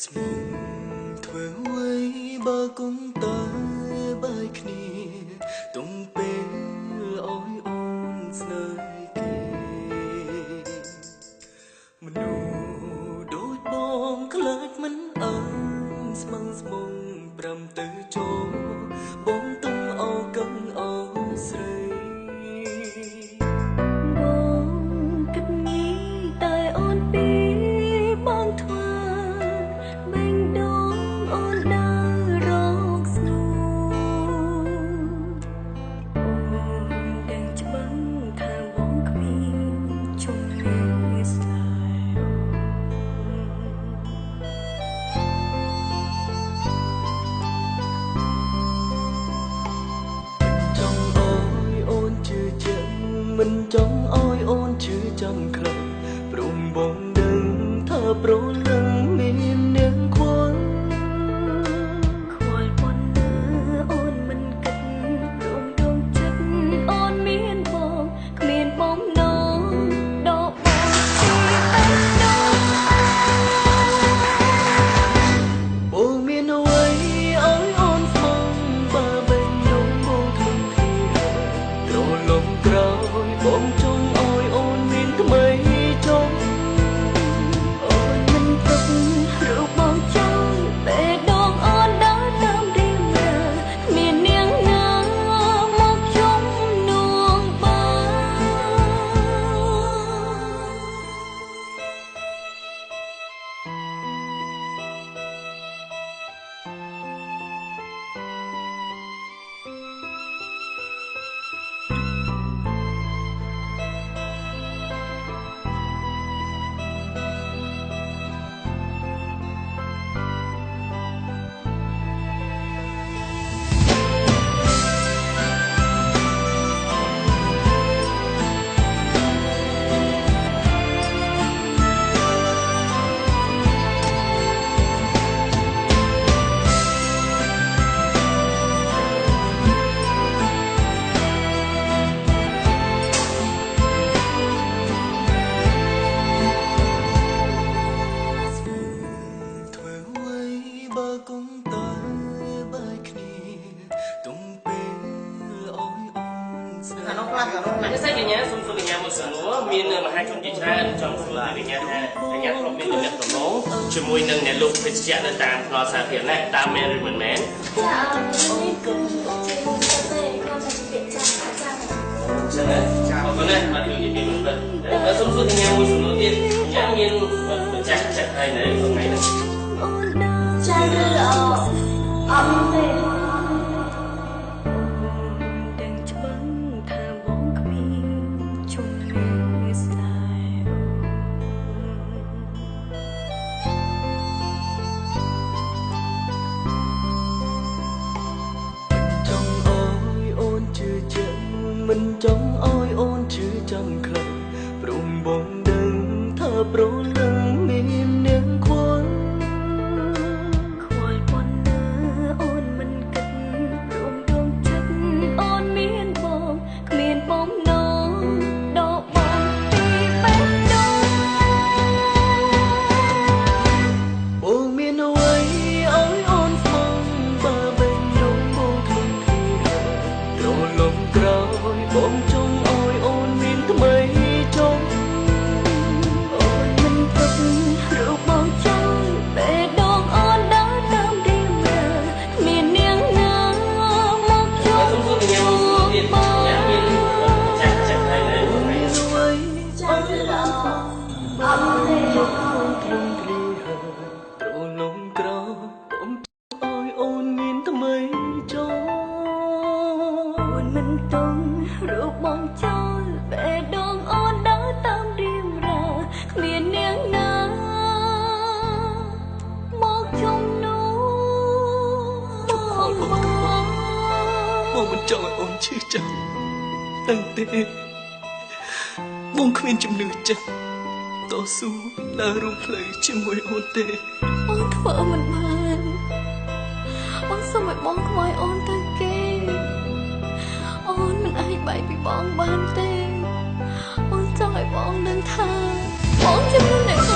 ស្មុំធ្វើអ្វីបើគង់តែបែកគ្នាទុំពេលអើយអូនស្នេហ៍គេមនុស្សដូចបងខ្លាចមិនអើយស្មងស្មងប្រាំទៅចូលបងទុំអោកឹងអោស្រីបងគិតnghĩតែអូនពីបងធ្វើបេញដូងអូនដើររកស្នូអូនដឹងច្បាស់ថាបងគ្មានជំនឿស្នេហ៍មិនចង់អោយអូនជឿចាំខ្លាំងព្រមបងដឹងថាប្រលឹងមាននាងខ្វល់ប៉ុណ្ណាអូនមិនគិតព្រមដងចិត្តអូនមានបងគ្មានបំណងដកបងពីតែនោះបងមានអ្វីអោយអូនស្មងបើបេញដូងបងខ្លួនគ្នាត្រឡប់ក្រោយបងចង់អោយអូនមានថ្មីចុងអូនមិនទុករូបបងចង់ពេលដងអូនដើរតាមរៀងរាគ្មាននាងណាមកជុំនួងបើគង់តែបែកគ្នាទុំពេលអោយអូនស្នេហ៍អានោះខ្លះអានោះមិនស្អីកញ្ញាសុំសួរកញ្ញាមួយសំណួរមានមហាជនជាច្រើនចង់សួរកញ្ញាថាកញ្ញាធ្លាប់មានទំនាក់ទំនងជាមួយនឹងអ្នកលក់ភេសជ្ជៈនៅតាមផ្លូវសាធារណៈតើមែនឬមិនមែនចានេះគឺជាតែខ្ញុំតែពាក្យចាស់ចាស់ចឹងណាចាអរគុណណាស់មកជួយនិយាយមិនបិទសុំសួរកញ្ញាមួយសំណួរទៀតកញ្ញាមានម្ចាស់ចិត្តហើយនៅថ្ងៃនេះចាឬអត់ទេដឹងច្បាស់ថាបងគ្មានជំនឿស្នេហ៍ចង់អោយអូនជឿជាក់មិនចង់អោយអូនជឿចាំខ្លាំងព្រមបងដឹងថាប្រលឹងមាននាងខ្វល់ប៉ុណ្ណាអូនមិនគិតព្រមដងចិត្តអូនមានបងគ្មានបំណងដកបងពីបេះដូងបងមានអ្វីអោយអូនស្មងបើបេញដូងបងខ្លួនគ្នាត្រឡប់ក្រោយបងចង់អោយអូនមានថ្មីចុងអូនមិនទុករូបបងចង់ពេលដងអូនដើរតាមរៀងរាគ្មាននាងណាមកជុំសុំសួរកញ្ញាមួយសំណួរទៀតកញ្ញាមានម្ចាស់ចិត្តហើយនៅថ្ងៃនេះចាឬអត់ទេខ្លួនគ្នាហើយត្រឡប់ក្រោយបងអោយអូនមានថ្មីចុងអូនមិនទុករូបបងចោលពេលដងអូនដើរតាមរៀងរាគ្មាននាងណាមកជុំនោះបងមិនចង់ឲ្យអូនឈឺចាំដឹងទេបងគ្មានជំនឿចិត្តតស៊ូដើររួមផ្លូវជាមួយអូនទេបងធ្វើមិនបានបងសុំឲ្យបងខ្វាយអូនទៅគេអូនមិនអាចបែកពីបងបានទេអូនចង់ឲ្យបងដឹងថាបងជំនឿ